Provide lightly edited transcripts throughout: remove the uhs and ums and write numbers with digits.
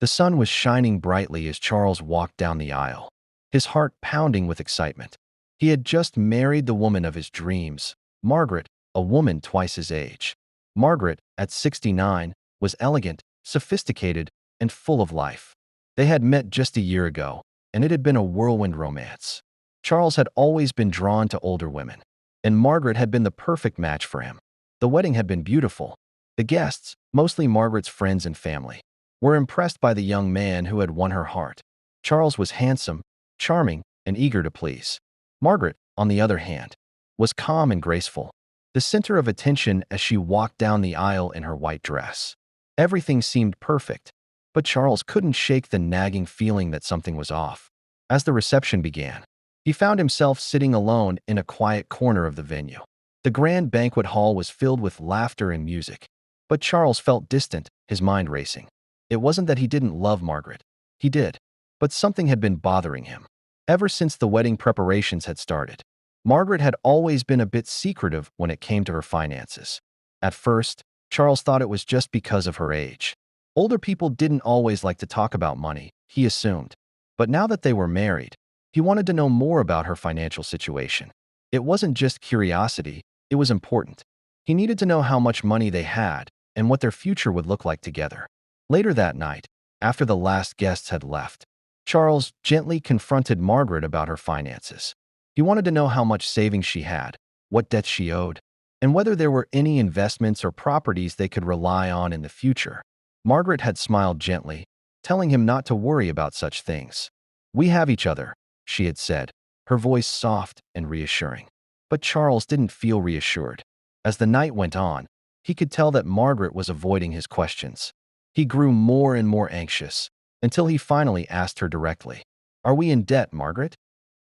The sun was shining brightly as Charles walked down the aisle, his heart pounding with excitement. He had just married the woman of his dreams, Margaret, a woman twice his age. Margaret, at 69, was elegant, sophisticated, and full of life. They had met just a year ago, and it had been a whirlwind romance. Charles had always been drawn to older women, and Margaret had been the perfect match for him. The wedding had been beautiful. The guests, mostly Margaret's friends and family, were impressed by the young man who had won her heart. Charles was handsome, charming, and eager to please. Margaret, on the other hand, was calm and graceful, the center of attention as she walked down the aisle in her white dress. Everything seemed perfect, but Charles couldn't shake the nagging feeling that something was off. As the reception began, he found himself sitting alone in a quiet corner of the venue. The grand banquet hall was filled with laughter and music, but Charles felt distant, his mind racing. It wasn't that he didn't love Margaret. He did, but something had been bothering him. Ever since the wedding preparations had started, Margaret had always been a bit secretive when it came to her finances. At first, Charles thought it was just because of her age. Older people didn't always like to talk about money, he assumed. But now that they were married, he wanted to know more about her financial situation. It wasn't just curiosity, it was important. He needed to know how much money they had and what their future would look like together. Later that night, after the last guests had left, Charles gently confronted Margaret about her finances. He wanted to know how much savings she had, what debts she owed, and whether there were any investments or properties they could rely on in the future. Margaret had smiled gently, telling him not to worry about such things. "We have each other," she had said, her voice soft and reassuring. But Charles didn't feel reassured. As the night went on, he could tell that Margaret was avoiding his questions. He grew more and more anxious, until he finally asked her directly, "Are we in debt, Margaret?"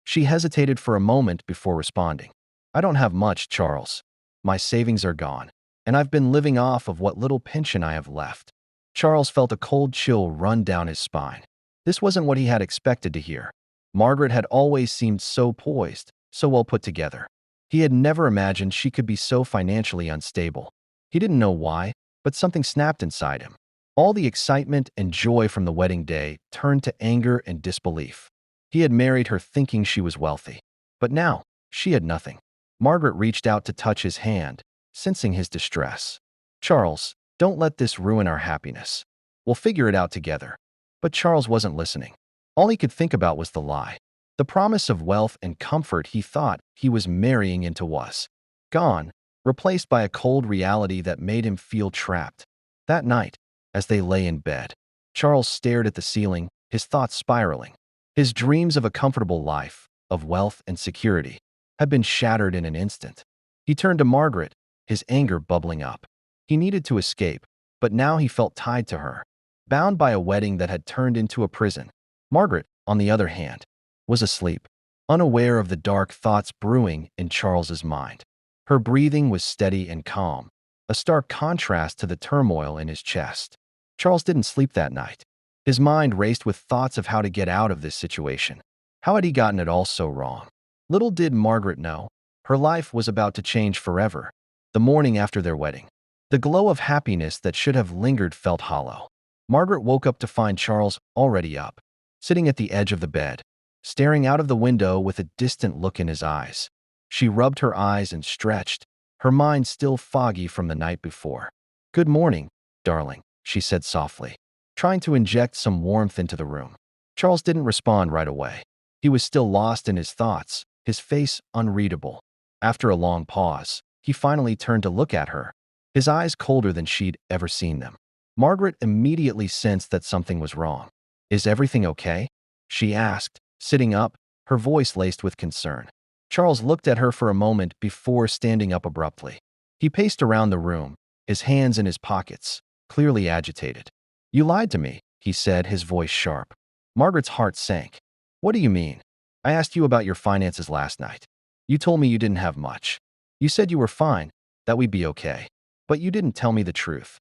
She hesitated for a moment before responding. "I don't have much, Charles. My savings are gone, and I've been living off of what little pension I have left." Charles felt a cold chill run down his spine. This wasn't what he had expected to hear. Margaret had always seemed so poised, so well put together. He had never imagined she could be so financially unstable. He didn't know why, but something snapped inside him. All the excitement and joy from the wedding day turned to anger and disbelief. He had married her thinking she was wealthy, but now she had nothing. Margaret reached out to touch his hand, sensing his distress. "Charles, don't let this ruin our happiness. We'll figure it out together." But Charles wasn't listening. All he could think about was the lie. The promise of wealth and comfort he thought he was marrying into was gone, replaced by a cold reality that made him feel trapped. That night, as they lay in bed, Charles stared at the ceiling, his thoughts spiraling. His dreams of a comfortable life, of wealth and security, had been shattered in an instant. He turned to Margaret, his anger bubbling up. He needed to escape, but now he felt tied to her, bound by a wedding that had turned into a prison. Margaret, on the other hand, was asleep, unaware of the dark thoughts brewing in Charles's mind. Her breathing was steady and calm, a stark contrast to the turmoil in his chest. Charles didn't sleep that night. His mind raced with thoughts of how to get out of this situation. How had he gotten it all so wrong? Little did Margaret know, her life was about to change forever. The morning after their wedding, the glow of happiness that should have lingered felt hollow. Margaret woke up to find Charles already up, sitting at the edge of the bed, staring out of the window with a distant look in his eyes. She rubbed her eyes and stretched, her mind still foggy from the night before. "Good morning, darling," she said softly, trying to inject some warmth into the room. Charles didn't respond right away. He was still lost in his thoughts, his face unreadable. After a long pause, he finally turned to look at her, his eyes colder than she'd ever seen them. Margaret immediately sensed that something was wrong. "Is everything okay?" she asked, sitting up, her voice laced with concern. Charles looked at her for a moment before standing up abruptly. He paced around the room, his hands in his pockets, clearly agitated. "You lied to me," he said, his voice sharp. Margaret's heart sank. "What do you mean? I asked you about your finances last night. You told me you didn't have much. You said you were fine, that we'd be okay. But you didn't tell me the truth."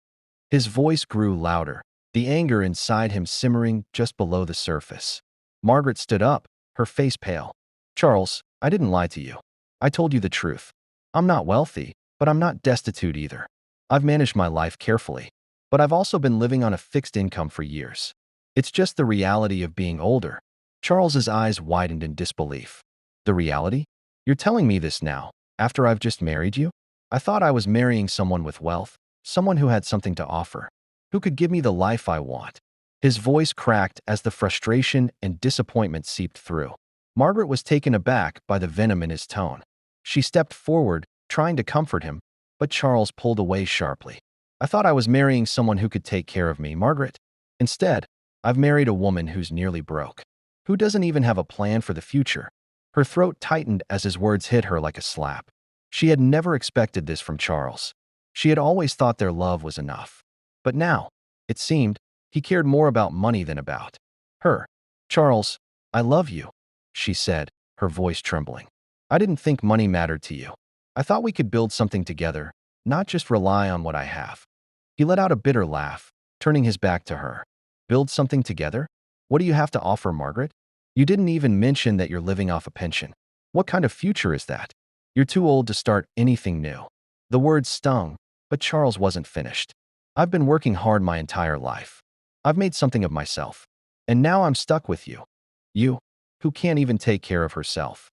His voice grew louder, the anger inside him simmering just below the surface. Margaret stood up, her face pale. "Charles, I didn't lie to you. I told you the truth. I'm not wealthy, but I'm not destitute either. I've managed my life carefully, but I've also been living on a fixed income for years. It's just the reality of being older. Charles's eyes widened in disbelief. The reality? You're telling me this now, after I've just married you? I thought I was marrying someone with wealth, someone who had something to offer, who could give me the life I want. His voice cracked as the frustration and disappointment seeped through. Margaret was taken aback by the venom in his tone. She stepped forward, trying to comfort him, but Charles pulled away sharply. I thought I was marrying someone who could take care of me, Margaret. Instead, I've married a woman who's nearly broke, who doesn't even have a plan for the future. Her throat tightened as his words hit her like a slap. She had never expected this from Charles. She had always thought their love was enough. But now, it seemed, he cared more about money than about her. Charles, I love you, she said, her voice trembling. I didn't think money mattered to you. I thought we could build something together, not just rely on what I have. He let out a bitter laugh, turning his back to her. Build something together? What do you have to offer, Margaret? You didn't even mention that you're living off a pension. What kind of future is that? You're too old to start anything new. The words stung, but Charles wasn't finished. I've been working hard my entire life. I've made something of myself. And now I'm stuck with you. You, who can't even take care of herself.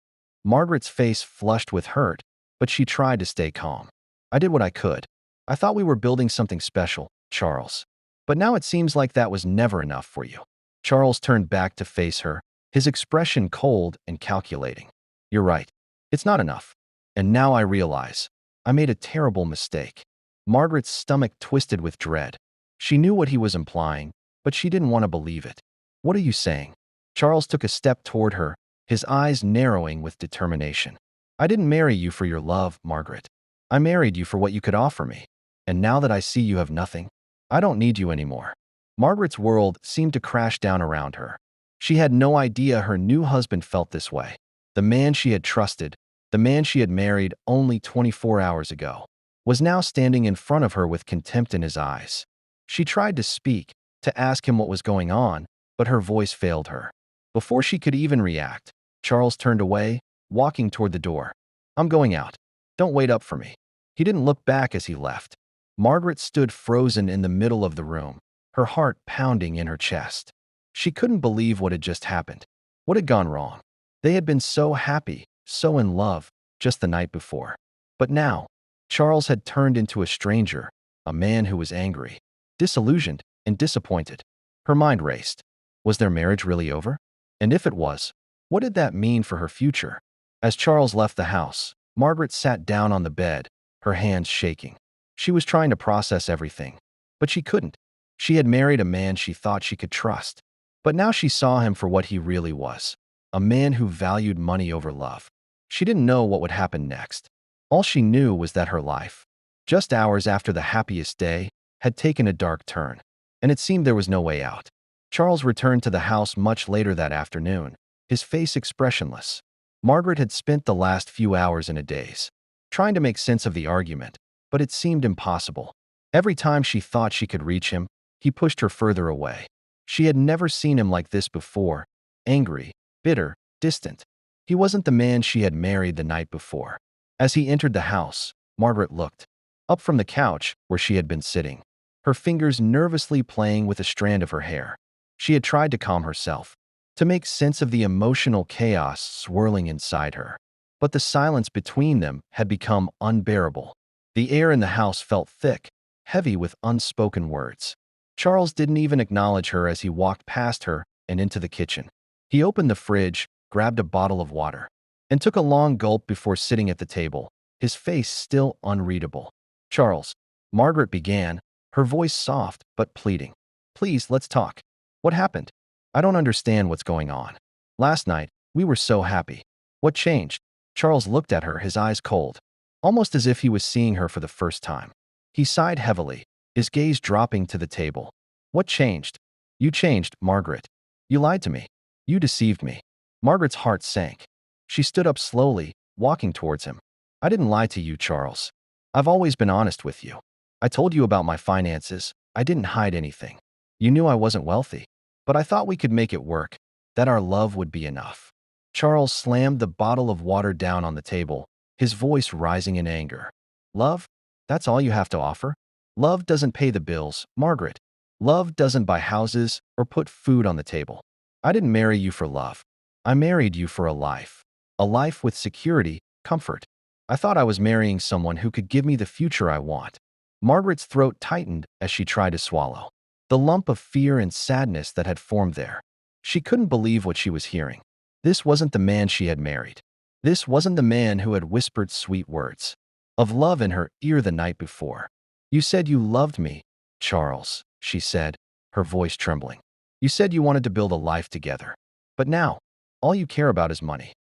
Margaret's face flushed with hurt, but she tried to stay calm. I did what I could. I thought we were building something special, Charles. But now it seems like that was never enough for you. Charles turned back to face her, his expression cold and calculating. You're right. It's not enough. And now I realize, I made a terrible mistake. Margaret's stomach twisted with dread. She knew what he was implying, but she didn't want to believe it. What are you saying? Charles took a step toward her, his eyes narrowing with determination. I didn't marry you for your love, Margaret. I married you for what you could offer me. And now that I see you have nothing, I don't need you anymore. Margaret's world seemed to crash down around her. She had no idea her new husband felt this way. The man she had trusted, the man she had married only 24 hours ago, was now standing in front of her with contempt in his eyes. She tried to speak, to ask him what was going on, but her voice failed her. Before she could even react, Charles turned away, walking toward the door. I'm going out. Don't wait up for me. He didn't look back as he left. Margaret stood frozen in the middle of the room, her heart pounding in her chest. She couldn't believe what had just happened. What had gone wrong? They had been so happy, so in love, just the night before. But now, Charles had turned into a stranger, a man who was angry, disillusioned, and disappointed. Her mind raced. Was their marriage really over? And if it was, what did that mean for her future? As Charles left the house, Margaret sat down on the bed, her hands shaking. She was trying to process everything, but she couldn't. She had married a man she thought she could trust. But now she saw him for what he really was, a man who valued money over love. She didn't know what would happen next. All she knew was that her life, just hours after the happiest day, had taken a dark turn, and it seemed there was no way out. Charles returned to the house much later that afternoon, his face expressionless. Margaret had spent the last few hours in a daze, trying to make sense of the argument, but it seemed impossible. Every time she thought she could reach him, he pushed her further away. She had never seen him like this before, angry, bitter, distant. He wasn't the man she had married the night before. As he entered the house, Margaret looked up from the couch where she had been sitting, her fingers nervously playing with a strand of her hair. She had tried to calm herself, to make sense of the emotional chaos swirling inside her. But the silence between them had become unbearable. The air in the house felt thick, heavy with unspoken words. Charles didn't even acknowledge her as he walked past her and into the kitchen. He opened the fridge, grabbed a bottle of water, and took a long gulp before sitting at the table, his face still unreadable. Charles, Margaret began, her voice soft but pleading. Please, let's talk. What happened? I don't understand what's going on. Last night, we were so happy. What changed? Charles looked at her, his eyes cold, almost as if he was seeing her for the first time. He sighed heavily, his gaze dropping to the table. What changed? You changed, Margaret. You lied to me. You deceived me. Margaret's heart sank. She stood up slowly, walking towards him. I didn't lie to you, Charles. I've always been honest with you. I told you about my finances. I didn't hide anything. You knew I wasn't wealthy, but I thought we could make it work, that our love would be enough. Charles slammed the bottle of water down on the table, his voice rising in anger. Love? That's all you have to offer? Love doesn't pay the bills, Margaret. Love doesn't buy houses or put food on the table. I didn't marry you for love. I married you for a life. A life with security, comfort. I thought I was marrying someone who could give me the future I want. Margaret's throat tightened as she tried to swallow. The lump of fear and sadness that had formed there. She couldn't believe what she was hearing. This wasn't the man she had married. This wasn't the man who had whispered sweet words of love in her ear the night before. You said you loved me, Charles, she said, her voice trembling. You said you wanted to build a life together. But now, all you care about is money.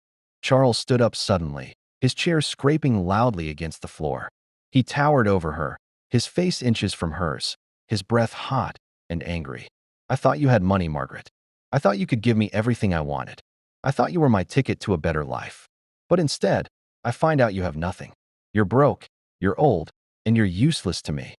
Charles stood up suddenly, his chair scraping loudly against the floor. He towered over her, his face inches from hers, his breath hot and angry. I thought you had money, Margaret. I thought you could give me everything I wanted. I thought you were my ticket to a better life. But instead, I find out you have nothing. You're broke, you're old, and you're useless to me.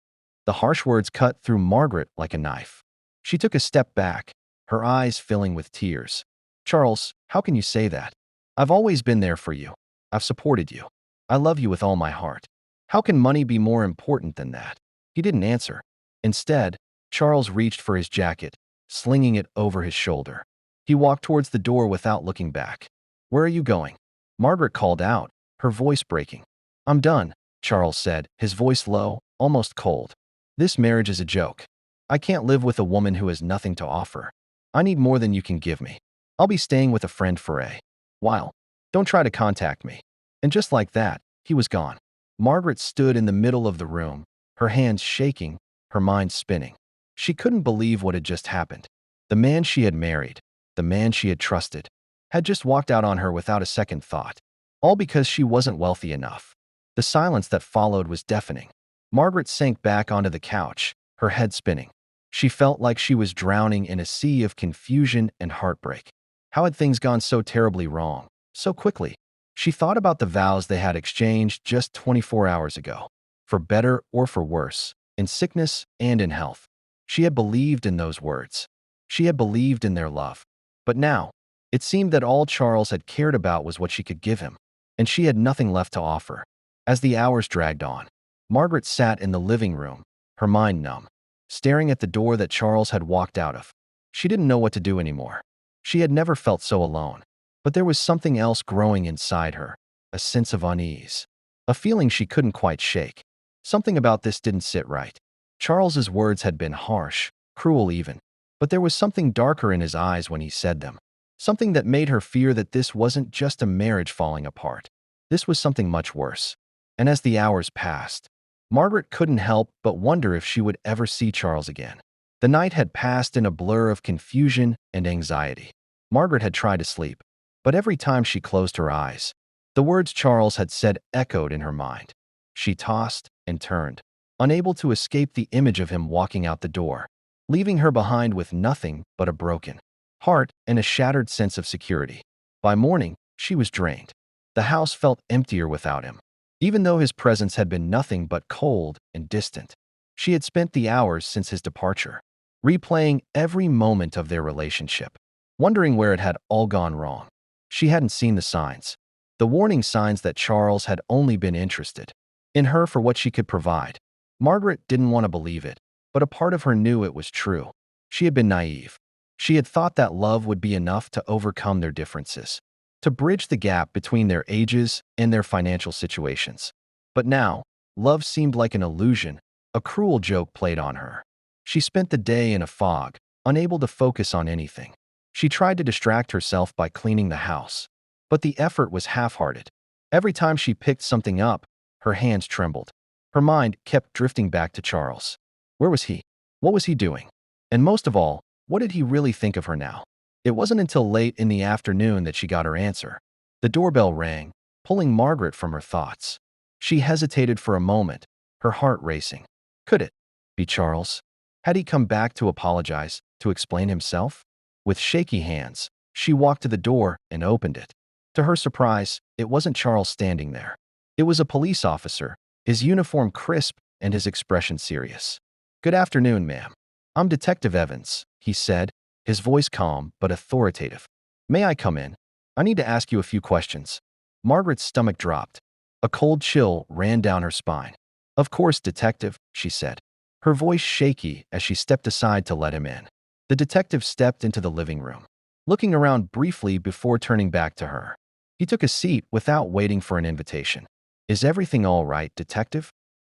The harsh words cut through Margaret like a knife. She took a step back, her eyes filling with tears. Charles, how can you say that? I've always been there for you. I've supported you. I love you with all my heart. How can money be more important than that? He didn't answer. Instead, Charles reached for his jacket, slinging it over his shoulder. He walked towards the door without looking back. Where are you going? Margaret called out, her voice breaking. I'm done, Charles said, his voice low, almost cold. This marriage is a joke. I can't live with a woman who has nothing to offer. I need more than you can give me. I'll be staying with a friend for a while. Don't try to contact me. And just like that, he was gone. Margaret stood in the middle of the room, her hands shaking, her mind spinning. She couldn't believe what had just happened. The man she had married, the man she had trusted, had just walked out on her without a second thought, all because she wasn't wealthy enough. The silence that followed was deafening. Margaret sank back onto the couch, her head spinning. She felt like she was drowning in a sea of confusion and heartbreak. How had things gone so terribly wrong, so quickly? She thought about the vows they had exchanged just 24 hours ago, for better or for worse, in sickness and in health. She had believed in those words. She had believed in their love. But now, it seemed that all Charles had cared about was what she could give him, and she had nothing left to offer. As the hours dragged on, Margaret sat in the living room, her mind numb, staring at the door that Charles had walked out of. She didn't know what to do anymore. She had never felt so alone. But there was something else growing inside her, a sense of unease, a feeling she couldn't quite shake. Something about this didn't sit right. Charles's words had been harsh, cruel even, but there was something darker in his eyes when he said them, something that made her fear that this wasn't just a marriage falling apart. This was something much worse. And as the hours passed, Margaret couldn't help but wonder if she would ever see Charles again. The night had passed in a blur of confusion and anxiety. Margaret had tried to sleep, but every time she closed her eyes, the words Charles had said echoed in her mind. She tossed and turned, unable to escape the image of him walking out the door, leaving her behind with nothing but a broken heart and a shattered sense of security. By morning, she was drained. The house felt emptier without him, even though his presence had been nothing but cold and distant. She had spent the hours since his departure, replaying every moment of their relationship, wondering where it had all gone wrong. She hadn't seen the signs, the warning signs that Charles had only been interested in her for what she could provide. Margaret didn't want to believe it, but a part of her knew it was true. She had been naive. She had thought that love would be enough to overcome their differences, to bridge the gap between their ages and their financial situations. But now, love seemed like an illusion, a cruel joke played on her. She spent the day in a fog, unable to focus on anything. She tried to distract herself by cleaning the house, but the effort was half-hearted. Every time she picked something up, her hands trembled. Her mind kept drifting back to Charles. Where was he? What was he doing? And most of all, what did he really think of her now? It wasn't until late in the afternoon that she got her answer. The doorbell rang, pulling Margaret from her thoughts. She hesitated for a moment, her heart racing. Could it be Charles? Had he come back to apologize, to explain himself? With shaky hands, she walked to the door and opened it. To her surprise, it wasn't Charles standing there. It was a police officer, his uniform crisp and his expression serious. Good afternoon, ma'am. I'm Detective Evans, he said, his voice calm but authoritative. May I come in? I need to ask you a few questions. Margaret's stomach dropped. A cold chill ran down her spine. Of course, detective, she said. her voice shaky as she stepped aside to let him in. The detective stepped into the living room, looking around briefly before turning back to her. He took a seat without waiting for an invitation. "Is everything all right, detective?"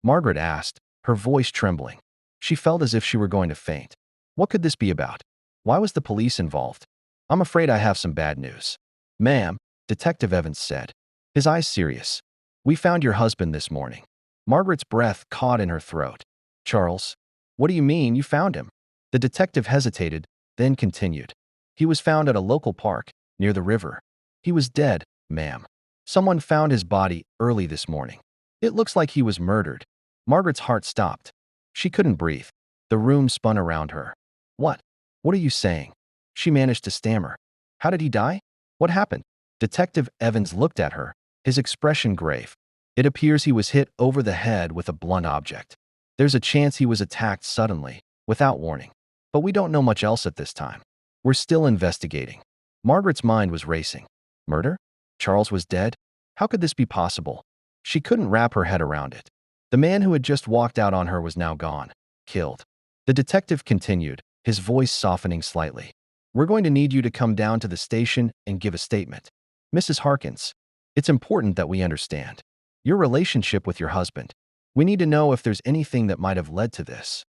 Margaret asked, her voice trembling. She felt as if she were going to faint. What could this be about? Why was the police involved? "I'm afraid I have some bad news." "Ma'am," Detective Evans said, his eyes serious. "We found your husband this morning." Margaret's breath caught in her throat. "Charles? What do you mean you found him?" The detective hesitated, then continued. "He was found at a local park, near the river. He was dead, ma'am. Someone found his body early this morning. It looks like he was murdered." Margaret's heart stopped. She couldn't breathe. The room spun around her. "What? What are you saying?" She managed to stammer. "How did he die? What happened?" Detective Evans looked at her, his expression grave. "It appears he was hit over the head with a blunt object. There's a chance he was attacked suddenly, without warning. But we don't know much else at this time. We're still investigating." Margaret's mind was racing. Murder? Charles was dead? How could this be possible? She couldn't wrap her head around it. The man who had just walked out on her was now gone, killed. The detective continued, his voice softening slightly. "We're going to need you to come down to the station and give a statement. Mrs. Harkins, it's important that we understand your relationship with your husband. We need to know if there's anything that might have led to this."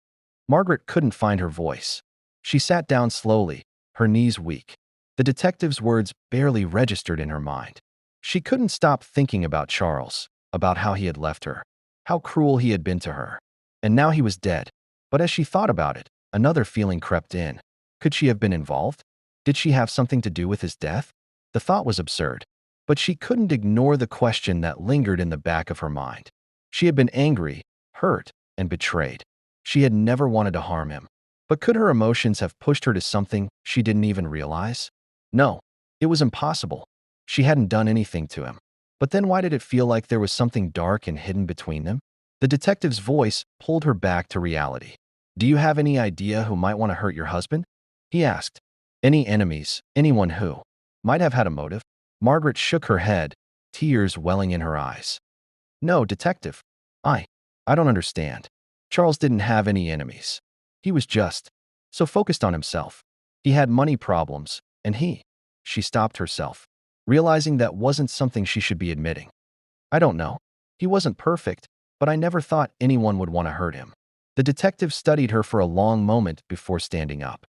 Margaret couldn't find her voice. She sat down slowly, her knees weak. The detective's words barely registered in her mind. She couldn't stop thinking about Charles, about how he had left her, how cruel he had been to her. And now he was dead. But as she thought about it, another feeling crept in. Could she have been involved? Did she have something to do with his death? The thought was absurd, but she couldn't ignore the question that lingered in the back of her mind. She had been angry, hurt, and betrayed. She had never wanted to harm him. But could her emotions have pushed her to something she didn't even realize? No, it was impossible. She hadn't done anything to him. But then why did it feel like there was something dark and hidden between them? The detective's voice pulled her back to reality. "Do you have any idea who might want to hurt your husband?" he asked. "Any enemies, anyone who might have had a motive?" Margaret shook her head, tears welling in her eyes. "No, detective. I I don't understand. Charles didn't have any enemies. He was just so focused on himself. He had money problems, and She stopped herself, realizing that wasn't something she should be admitting. "I don't know. He wasn't perfect, but I never thought anyone would want to hurt him." The detective studied her for a long moment before standing up.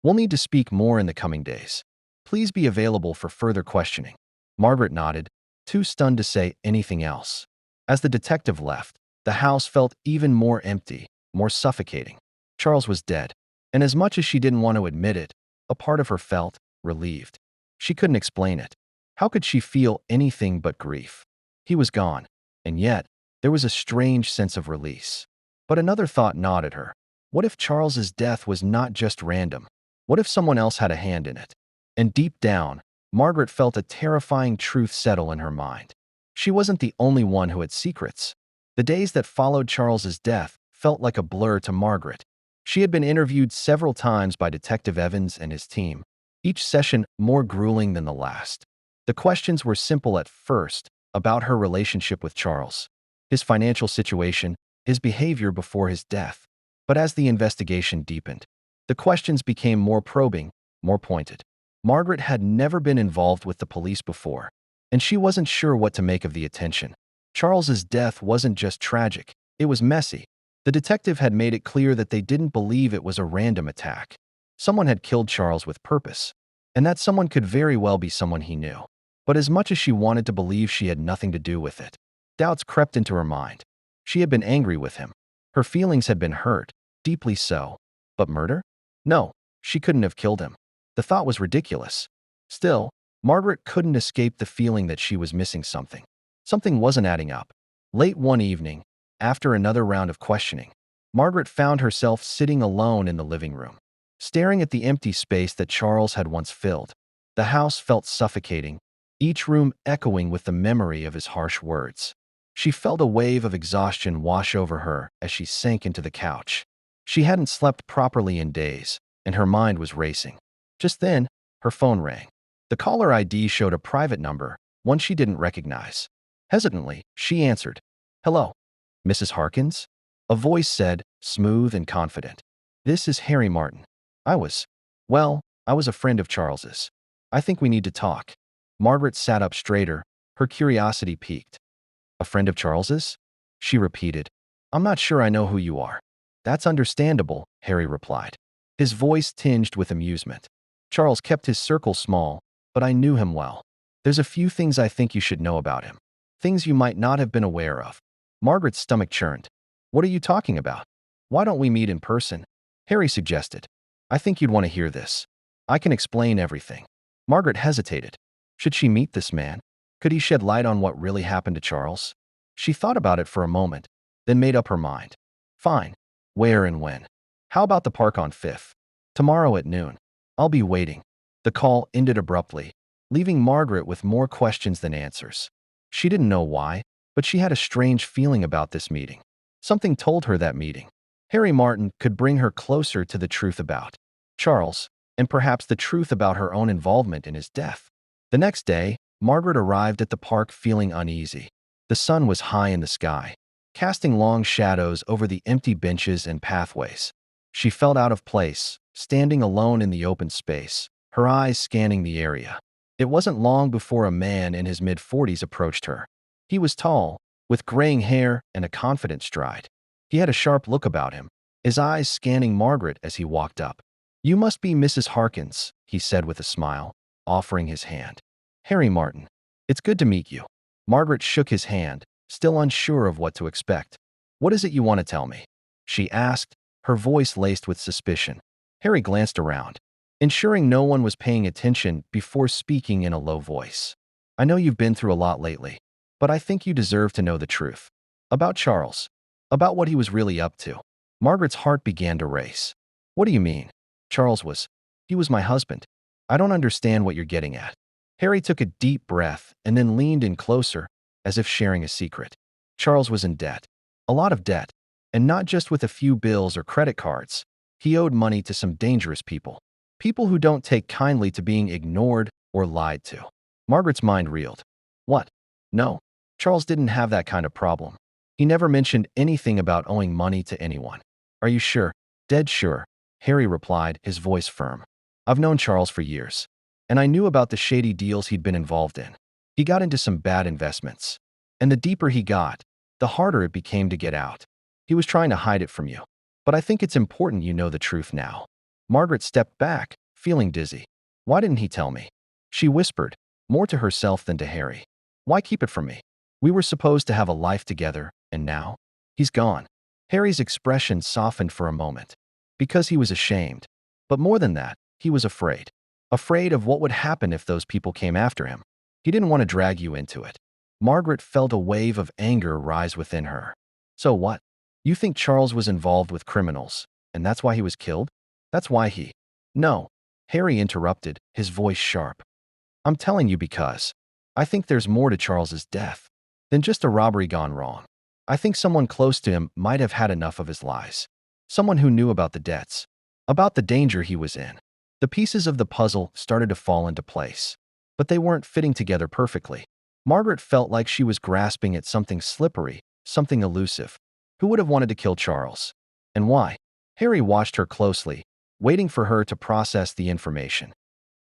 "We'll need to speak more in the coming days. Please be available for further questioning." Margaret nodded, too stunned to say anything else. As the detective left, the house felt even more empty, more suffocating. Charles was dead, and as much as she didn't want to admit it, a part of her felt relieved. She couldn't explain it. How could she feel anything but grief? He was gone, and yet there was a strange sense of release. But another thought gnawed at her. What if Charles's death was not just random? What if someone else had a hand in it? And deep down, Margaret felt a terrifying truth settle in her mind. She wasn't the only one who had secrets. The days that followed Charles's death felt like a blur to Margaret. She had been interviewed several times by Detective Evans and his team, each session more grueling than the last. The questions were simple at first, about her relationship with Charles, his financial situation, his behavior before his death. But as the investigation deepened, the questions became more probing, more pointed. Margaret had never been involved with the police before, and she wasn't sure what to make of the attention. Charles's death wasn't just tragic, it was messy. The detective had made it clear that they didn't believe it was a random attack. Someone had killed Charles with purpose, and that someone could very well be someone he knew. But as much as she wanted to believe she had nothing to do with it, doubts crept into her mind. She had been angry with him. Her feelings had been hurt, deeply so. But murder? No, she couldn't have killed him. The thought was ridiculous. Still, Margaret couldn't escape the feeling that she was missing something. Something wasn't adding up. Late one evening, after another round of questioning, Margaret found herself sitting alone in the living room, staring at the empty space that Charles had once filled. The house felt suffocating, each room echoing with the memory of his harsh words. She felt a wave of exhaustion wash over her as she sank into the couch. She hadn't slept properly in days, and her mind was racing. Just then, her phone rang. The caller ID showed a private number, one she didn't recognize. Hesitantly, she answered. "Hello, Mrs. Harkins?" A voice said, smooth and confident. "This is Harry Martin. I was a friend of Charles's. I think we need to talk." Margaret sat up straighter, her curiosity piqued. "A friend of Charles's?" she repeated. "I'm not sure I know who you are." "That's understandable," Harry replied, his voice tinged with amusement. "Charles kept his circle small, but I knew him well. There's a few things I think you should know about him. Things you might not have been aware of." Margaret's stomach churned. "What are you talking about? Why don't we meet in person?" Harry suggested. "I think you'd want to hear this. I can explain everything." Margaret hesitated. Should she meet this man? Could he shed light on what really happened to Charles? She thought about it for a moment, then made up her mind. "Fine. Where and when? How about the park on 5th? Tomorrow at noon. I'll be waiting." The call ended abruptly, leaving Margaret with more questions than answers. She didn't know why, but she had a strange feeling about this meeting. Something told her that meeting, Harry Martin, could bring her closer to the truth about Charles, and perhaps the truth about her own involvement in his death. The next day, Margaret arrived at the park feeling uneasy. The sun was high in the sky, casting long shadows over the empty benches and pathways. She felt out of place, standing alone in the open space, her eyes scanning the area. It wasn't long before a man in his mid-40s approached her. He was tall, with graying hair and a confident stride. He had a sharp look about him, his eyes scanning Margaret as he walked up. "You must be Mrs. Harkins," he said with a smile, offering his hand. "Harry Martin. It's good to meet you." Margaret shook his hand, still unsure of what to expect. "What is it you want to tell me?" she asked, her voice laced with suspicion. Harry glanced around, ensuring no one was paying attention before speaking in a low voice. "I know you've been through a lot lately, but I think you deserve to know the truth. About Charles. About what he was really up to." Margaret's heart began to race. "What do you mean?" He was my husband. I don't understand what you're getting at." Harry took a deep breath and then leaned in closer, as if sharing a secret. "Charles was in debt. A lot of debt. And not just with a few bills or credit cards. He owed money to some dangerous people. People who don't take kindly to being ignored or lied to." Margaret's mind reeled. "What? No. Charles didn't have that kind of problem. He never mentioned anything about owing money to anyone." "Are you sure?" "Dead sure," Harry replied, his voice firm. "I've known Charles for years, and I knew about the shady deals he'd been involved in. He got into some bad investments. And the deeper he got, the harder it became to get out. He was trying to hide it from you. But I think it's important you know the truth now." Margaret stepped back, feeling dizzy. "Why didn't he tell me?" she whispered, more to herself than to Harry. "Why keep it from me? We were supposed to have a life together, and now? He's gone." Harry's expression softened for a moment. Because he was ashamed. But more than that, he was afraid. Afraid of what would happen if those people came after him. He didn't want to drag you into it. Margaret felt a wave of anger rise within her. "So what? You think Charles was involved with criminals, and that's why he was killed? That's why he—" "No," Harry interrupted, his voice sharp. "I'm telling you because I think there's more to Charles's death than just a robbery gone wrong. I think someone close to him might have had enough of his lies. Someone who knew about the debts, about the danger he was in." The pieces of the puzzle started to fall into place, but they weren't fitting together perfectly. Margaret felt like she was grasping at something slippery, something elusive. Who would have wanted to kill Charles? And why? Harry watched her closely, waiting for her to process the information.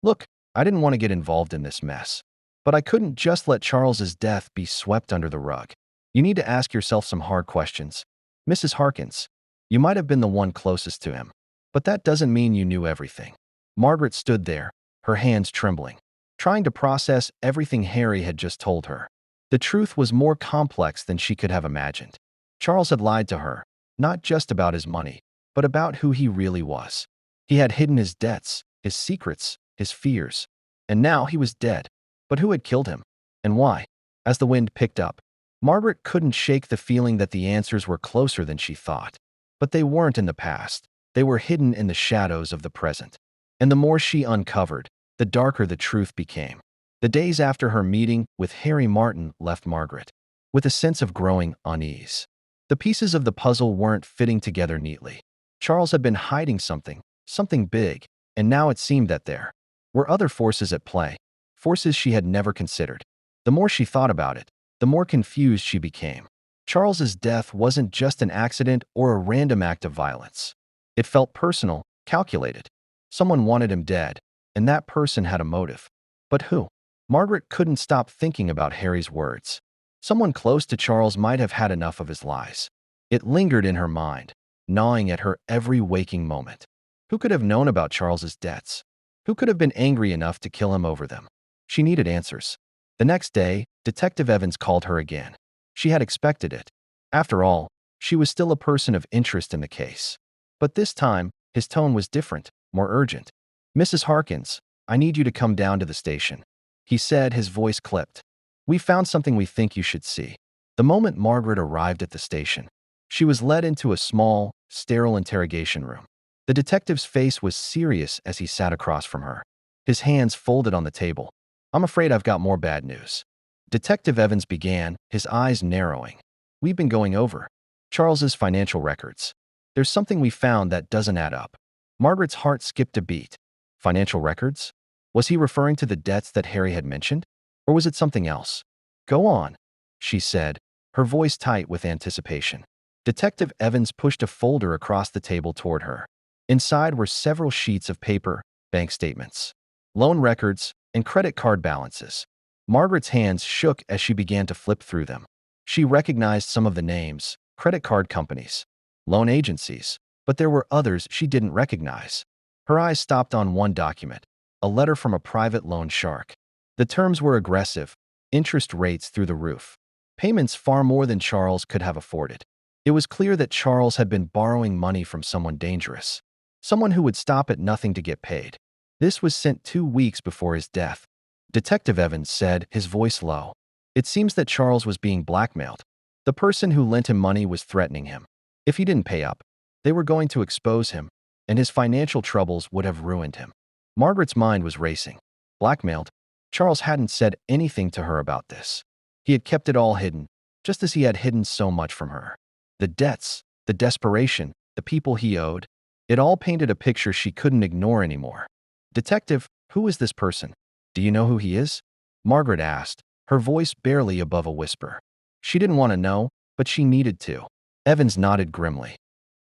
"Look, I didn't want to get involved in this mess, but I couldn't just let Charles's death be swept under the rug. You need to ask yourself some hard questions. Mrs. Harkins, you might have been the one closest to him, but that doesn't mean you knew everything." Margaret stood there, her hands trembling, trying to process everything Harry had just told her. The truth was more complex than she could have imagined. Charles had lied to her, not just about his money, but about who he really was. He had hidden his debts, his secrets, his fears, and now he was dead. But who had killed him? And why? As the wind picked up, Margaret couldn't shake the feeling that the answers were closer than she thought. But they weren't in the past. They were hidden in the shadows of the present. And the more she uncovered, the darker the truth became. The days after her meeting with Harry Martin left Margaret with a sense of growing unease. The pieces of the puzzle weren't fitting together neatly. Charles had been hiding something, something big, and now it seemed that there were other forces at play, forces she had never considered. The more she thought about it, the more confused she became. Charles's death wasn't just an accident or a random act of violence. It felt personal, calculated. Someone wanted him dead, and that person had a motive. But who? Margaret couldn't stop thinking about Harry's words. Someone close to Charles might have had enough of his lies. It lingered in her mind, gnawing at her every waking moment. Who could have known about Charles's debts? Who could have been angry enough to kill him over them? She needed answers. The next day, Detective Evans called her again. She had expected it. After all, she was still a person of interest in the case. But this time, his tone was different, more urgent. "Mrs. Harkins, I need you to come down to the station," he said, his voice clipped. "We found something we think you should see." The moment Margaret arrived at the station, she was led into a small, sterile interrogation room. The detective's face was serious as he sat across from her, his hands folded on the table. "I'm afraid I've got more bad news," Detective Evans began, his eyes narrowing. "We've been going over Charles's financial records. There's something we found that doesn't add up." Margaret's heart skipped a beat. Financial records? Was he referring to the debts that Harry had mentioned? Or was it something else? "Go on," she said, her voice tight with anticipation. Detective Evans pushed a folder across the table toward her. Inside were several sheets of paper, bank statements, loan records, and credit card balances. Margaret's hands shook as she began to flip through them. She recognized some of the names, credit card companies, loan agencies, but there were others she didn't recognize. Her eyes stopped on one document, a letter from a private loan shark. The terms were aggressive, interest rates through the roof, payments far more than Charles could have afforded. It was clear that Charles had been borrowing money from someone dangerous, someone who would stop at nothing to get paid. This was sent 2 weeks before his death. Detective Evans said, his voice low. "It seems that Charles was being blackmailed. The person who lent him money was threatening him. If he didn't pay up, they were going to expose him, and his financial troubles would have ruined him." Margaret's mind was racing. Blackmailed? Charles hadn't said anything to her about this. He had kept it all hidden, just as he had hidden so much from her. The debts, the desperation, the people he owed, it all painted a picture she couldn't ignore anymore. "Detective, who is this person? Do you know who he is?" Margaret asked, her voice barely above a whisper. She didn't want to know, but she needed to. Evans nodded grimly.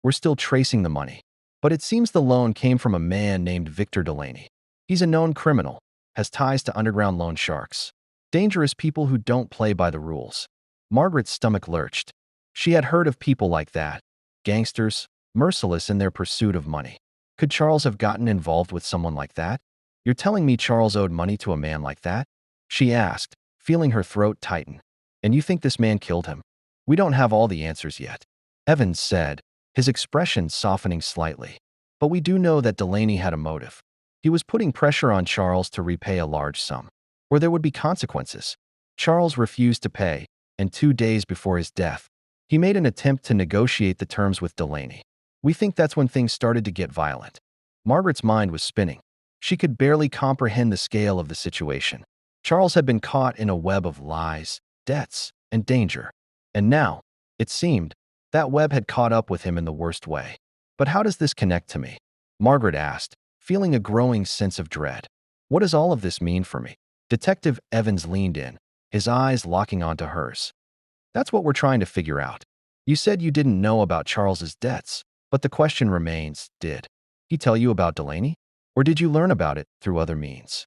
"We're still tracing the money, but it seems the loan came from a man named Victor Delaney. He's a known criminal, has ties to underground loan sharks, dangerous people who don't play by the rules." Margaret's stomach lurched. She had heard of people like that, gangsters, merciless in their pursuit of money. Could Charles have gotten involved with someone like that? "You're telling me Charles owed money to a man like that?" she asked, feeling her throat tighten. "And you think this man killed him?" "We don't have all the answers yet," Evans said, his expression softening slightly. "But we do know that Delaney had a motive. He was putting pressure on Charles to repay a large sum, or there would be consequences." Charles refused to pay, and 2 days before his death, he made an attempt to negotiate the terms with Delaney. "We think that's when things started to get violent." Margaret's mind was spinning. She could barely comprehend the scale of the situation. Charles had been caught in a web of lies, debts, and danger. And now, it seemed, that web had caught up with him in the worst way. "But how does this connect to me?" Margaret asked, feeling a growing sense of dread. "What does all of this mean for me?" Detective Evans leaned in, his eyes locking onto hers. "That's what we're trying to figure out. You said you didn't know about Charles's debts, but the question remains, did he tell you about Delaney? Or did you learn about it through other means?"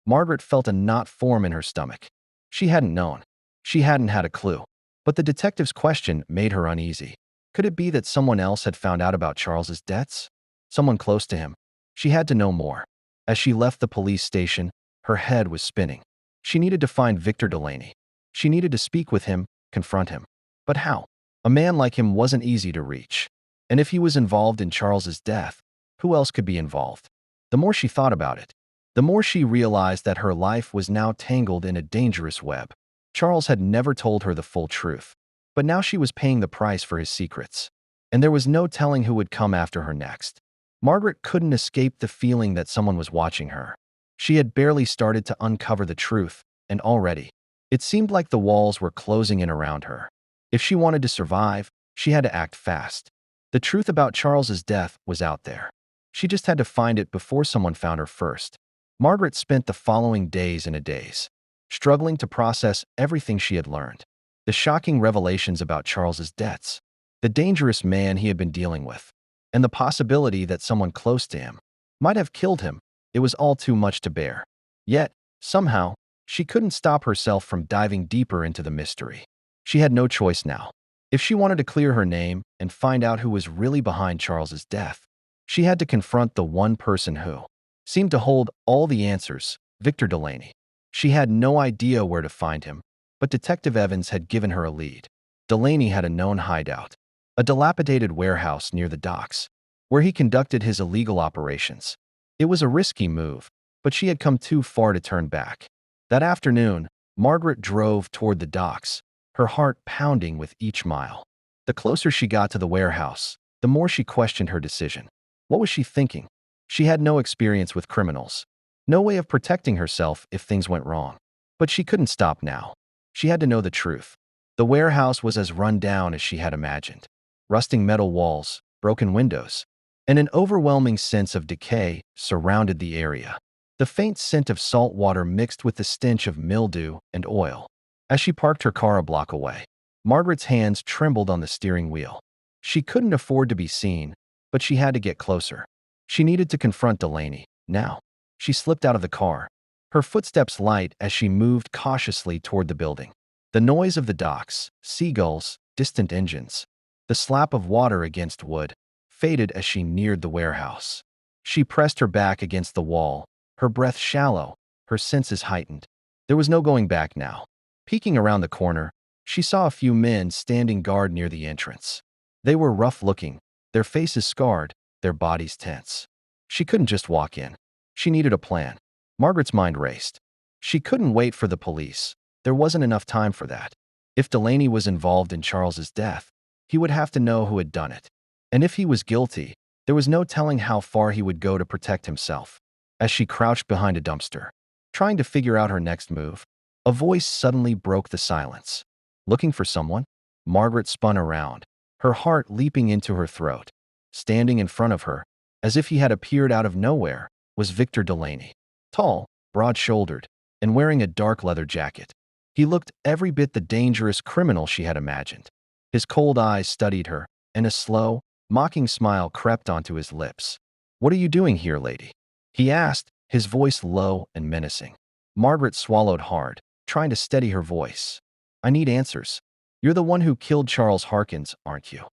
Margaret felt a knot form in her stomach. She hadn't known. She hadn't had a clue. But the detective's question made her uneasy. Could it be that someone else had found out about Charles's debts? Someone close to him? She had to know more. As she left the police station, her head was spinning. She needed to find Victor Delaney. She needed to speak with him, confront him. But how? A man like him wasn't easy to reach. And if he was involved in Charles's death, who else could be involved? The more she thought about it, the more she realized that her life was now tangled in a dangerous web. Charles had never told her the full truth, but now she was paying the price for his secrets. And there was no telling who would come after her next. Margaret couldn't escape the feeling that someone was watching her. She had barely started to uncover the truth, and already, it seemed like the walls were closing in around her. If she wanted to survive, she had to act fast. The truth about Charles's death was out there. She just had to find it before someone found her first. Margaret spent the following days and a days, struggling to process everything she had learned. the shocking revelations about Charles's debts, the dangerous man he had been dealing with, and the possibility that someone close to him might have killed him. It was all too much to bear. Yet, somehow, she couldn't stop herself from diving deeper into the mystery. She had no choice now. If she wanted to clear her name and find out who was really behind Charles's death, she had to confront the one person who seemed to hold all the answers, Victor Delaney. She had no idea where to find him, but Detective Evans had given her a lead. Delaney had a known hideout, a dilapidated warehouse near the docks, where he conducted his illegal operations. It was a risky move, but she had come too far to turn back. That afternoon, Margaret drove toward the docks, her heart pounding with each mile. The closer she got to the warehouse, the more she questioned her decision. What was she thinking? She had no experience with criminals, no way of protecting herself if things went wrong. But she couldn't stop now. She had to know the truth. The warehouse was as run down as she had imagined. Rusting metal walls, broken windows, and an overwhelming sense of decay surrounded the area. The faint scent of salt water mixed with the stench of mildew and oil. As she parked her car a block away, Margaret's hands trembled on the steering wheel. She couldn't afford to be seen, but she had to get closer. She needed to confront Delaney, now. She slipped out of the car, her footsteps light as she moved cautiously toward the building. The noise of the docks, seagulls, distant engines, the slap of water against wood, faded as she neared the warehouse. She pressed her back against the wall, her breath shallow, her senses heightened. There was no going back now. Peeking around the corner, she saw a few men standing guard near the entrance. They were rough-looking, their faces scarred, their bodies tense. She couldn't just walk in. She needed a plan. Margaret's mind raced. She couldn't wait for the police. There wasn't enough time for that. If Delaney was involved in Charles's death, he would have to know who had done it. And if he was guilty, there was no telling how far he would go to protect himself. As she crouched behind a dumpster, trying to figure out her next move, a voice suddenly broke the silence. Looking for someone? Margaret spun around, her heart leaping into her throat. Standing in front of her, as if he had appeared out of nowhere, was Victor Delaney. Tall, broad-shouldered, and wearing a dark leather jacket. He looked every bit the dangerous criminal she had imagined. His cold eyes studied her, and a slow, mocking smile crept onto his lips. "What are you doing here, lady?" he asked, his voice low and menacing. Margaret swallowed hard, trying to steady her voice. "I need answers. You're the one who killed Charles Harkins, aren't you?"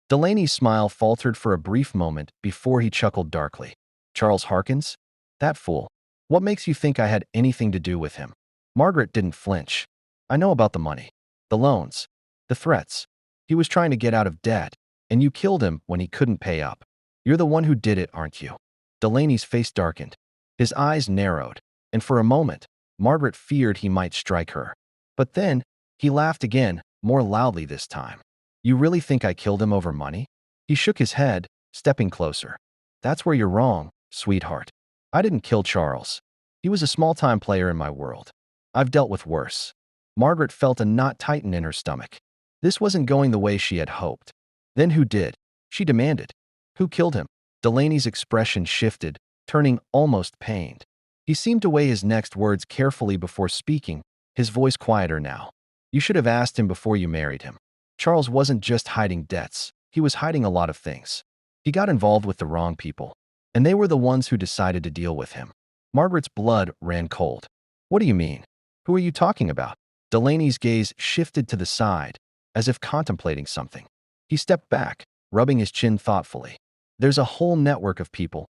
Delaney's smile faltered for a brief moment before he chuckled darkly. "Charles Harkins? That fool. What makes you think I had anything to do with him?" Margaret didn't flinch. "I know about the money, the loans, the threats. He was trying to get out of debt, and you killed him when he couldn't pay up. You're the one who did it, aren't you?" Delaney's face darkened. His eyes narrowed, and for a moment, Margaret feared he might strike her. But then, he laughed again, more loudly this time. "You really think I killed him over money?" He shook his head, stepping closer. "That's where you're wrong, sweetheart. I didn't kill Charles. He was a small-time player in my world. I've dealt with worse." Margaret felt a knot tighten in her stomach. This wasn't going the way she had hoped. "Then who did?" she demanded. "Who killed him?" Delaney's expression shifted, turning almost pained. He seemed to weigh his next words carefully before speaking, his voice quieter now. "You should have asked him before you married him. Charles wasn't just hiding debts, he was hiding a lot of things. He got involved with the wrong people, and they were the ones who decided to deal with him." Margaret's blood ran cold. "What do you mean? Who are you talking about?" Delaney's gaze shifted to the side, as if contemplating something. He stepped back, rubbing his chin thoughtfully. "There's a whole network of people,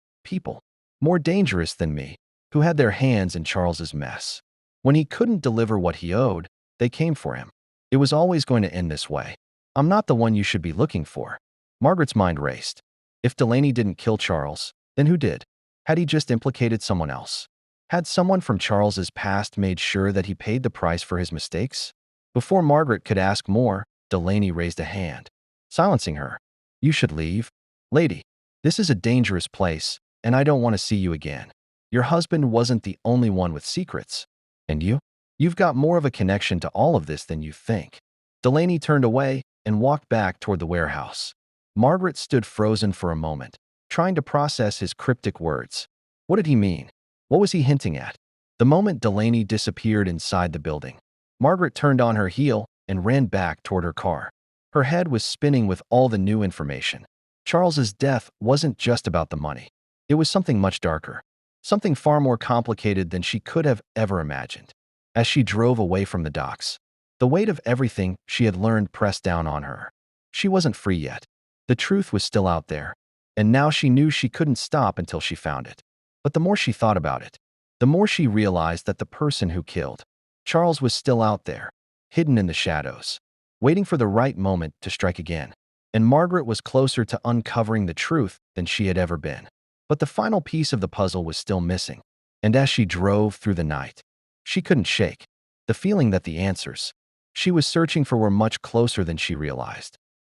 more dangerous than me, who had their hands in Charles's mess. When he couldn't deliver what he owed, they came for him. It was always going to end this way. I'm not the one you should be looking for." Margaret's mind raced. If Delaney didn't kill Charles, then who did? Had he just implicated someone else? Had someone from Charles's past made sure that he paid the price for his mistakes? Before Margaret could ask more, Delaney raised a hand, silencing her. "You should leave. Lady, this is a dangerous place, and I don't want to see you again. Your husband wasn't the only one with secrets. And you? You've got more of a connection to all of this than you think." Delaney turned away and walked back toward the warehouse. Margaret stood frozen for a moment, trying to process his cryptic words. What did he mean? What was he hinting at? The moment Delaney disappeared inside the building, Margaret turned on her heel and ran back toward her car. Her head was spinning with all the new information. Charles's death wasn't just about the money. It was something much darker, something far more complicated than she could have ever imagined. As she drove away from the docks, the weight of everything she had learned pressed down on her. She wasn't free yet. The truth was still out there, and now she knew she couldn't stop until she found it. But the more she thought about it, the more she realized that the person who killed Charles was still out there, hidden in the shadows, waiting for the right moment to strike again. And Margaret was closer to uncovering the truth than she had ever been. But the final piece of the puzzle was still missing, and as she drove through the night, she couldn't shake the feeling that the answers she was searching for were much closer than she realized.